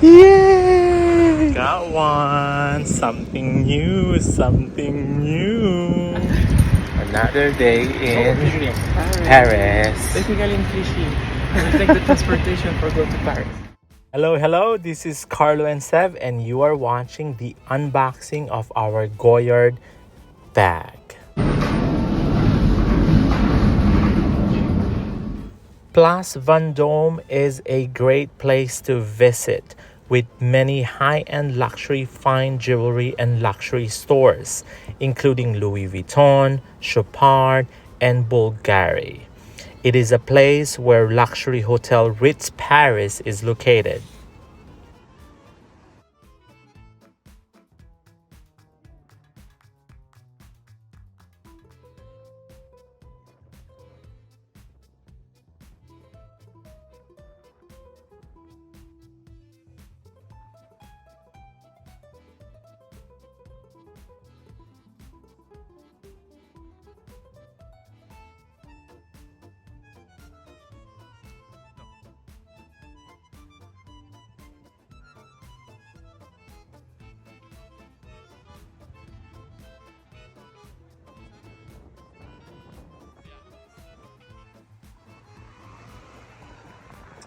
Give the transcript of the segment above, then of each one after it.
Yay! Got one. Something new, something new. Another day in Paris. Technically in Clichy. We take the transportation for go to Paris. Hello, this is Carlo&Seb, and you are watching the unboxing of our Goyard bag. Place Vendome is a great place to visit, with many high-end luxury fine jewelry and luxury stores, including Louis Vuitton, Chopard, and Bulgari. It is a place where luxury hotel Ritz Paris is located.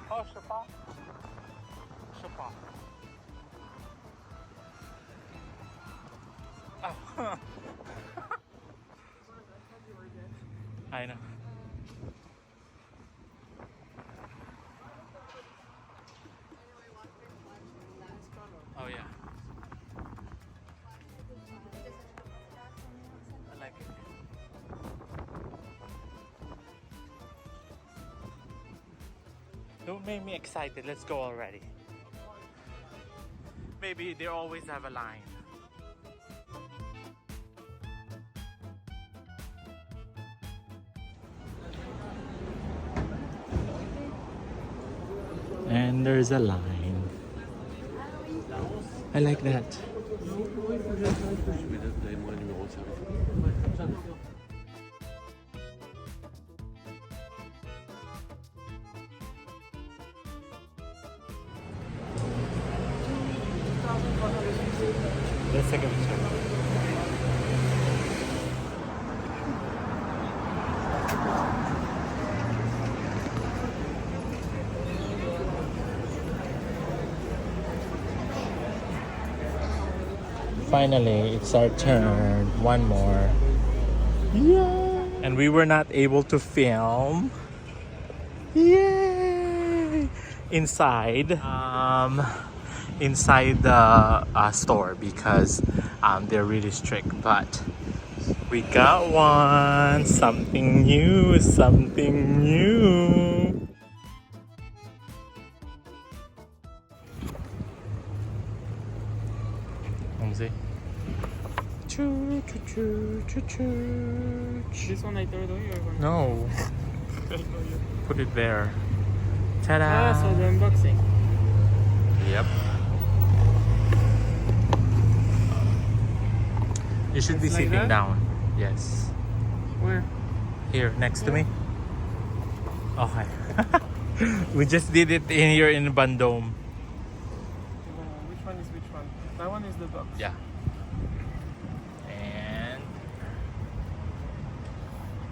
Oh, Chopard. Chopard. Oh. I know. Oh yeah. I like it. Don't make me excited. Let's go already. Maybe they always have a line. And there's a line. I like that. Let's take a picture. Finally, it's our turn. One more. Yeah. And we were not able to film. Yay! Inside the store because they're really strict, but we got one. Something new, something new. See? Choo choo choo choo choo. This one I told you or one? No. Put it there. Ta-da! Ah, so the unboxing. Yep. You should be Like sitting that? down. Yes. Where? Here, next to me. Okay. We just did it in here in Vendome. Which one is which one? That one is the box. Yeah. And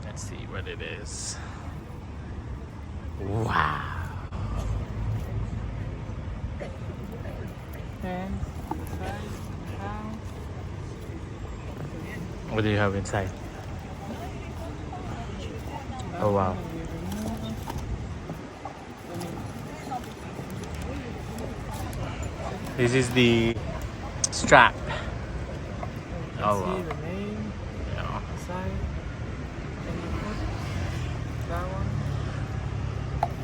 let's see what it is. Wow. And inside, down. What do you have inside? Oh wow. This is the strap. Oh wow. See the name, Yeah. inside, and you put that one.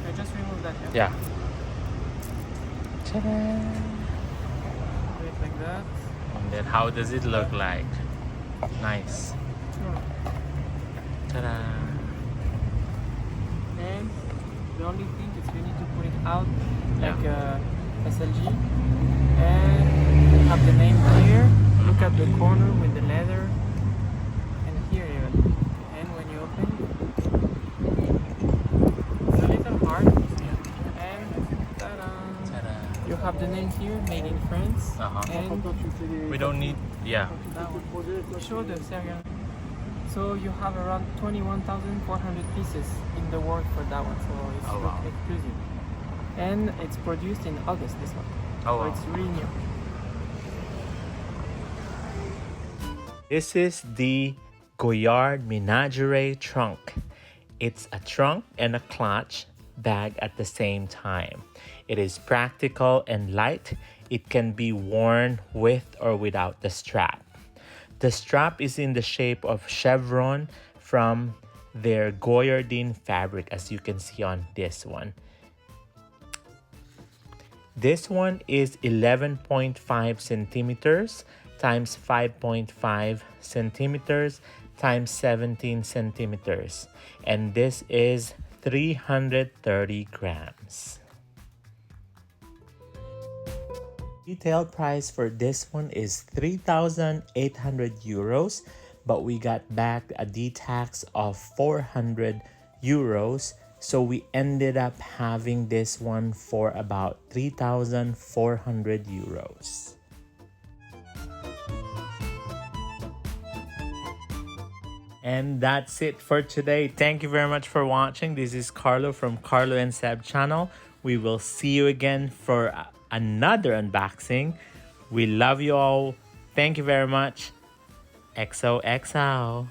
I just removed that. Yeah. Ta-da! Put it like that. And then how does it look like? Nice. Ta-da! And the only thing is we need to put it out Yeah. like SLG and have the name here. Look at the corner with the leather and here even. And when you open it's a little hard and ta-da! Ta-da! You have the name here, made in France. And We don't need, yeah. that one. Show the serial. So you have around 21,400 pieces in the world for that one. So it's Oh, wow. exclusive. And it's produced in August, this one. Oh, So wow. it's really new. This is the Goyard Minaudière trunk. It's a trunk and a clutch bag at the same time. It is practical and light. It can be worn with or without the strap. The strap is in the shape of chevron from their Goyardine fabric, as you can see on this one. This one is 11.5 centimeters times 5.5 centimeters times 17 centimeters. And this is 330 grams. Retail price for this one is 3,800 euros, but we got back a D-tax of 400 euros. So we ended up having this one for about 3,400 euros. And that's it for today. Thank you very much for watching. This is Carlo from Carlo&Seb channel. We will see you again for another unboxing. We love you all. Thank you very much. XOXO.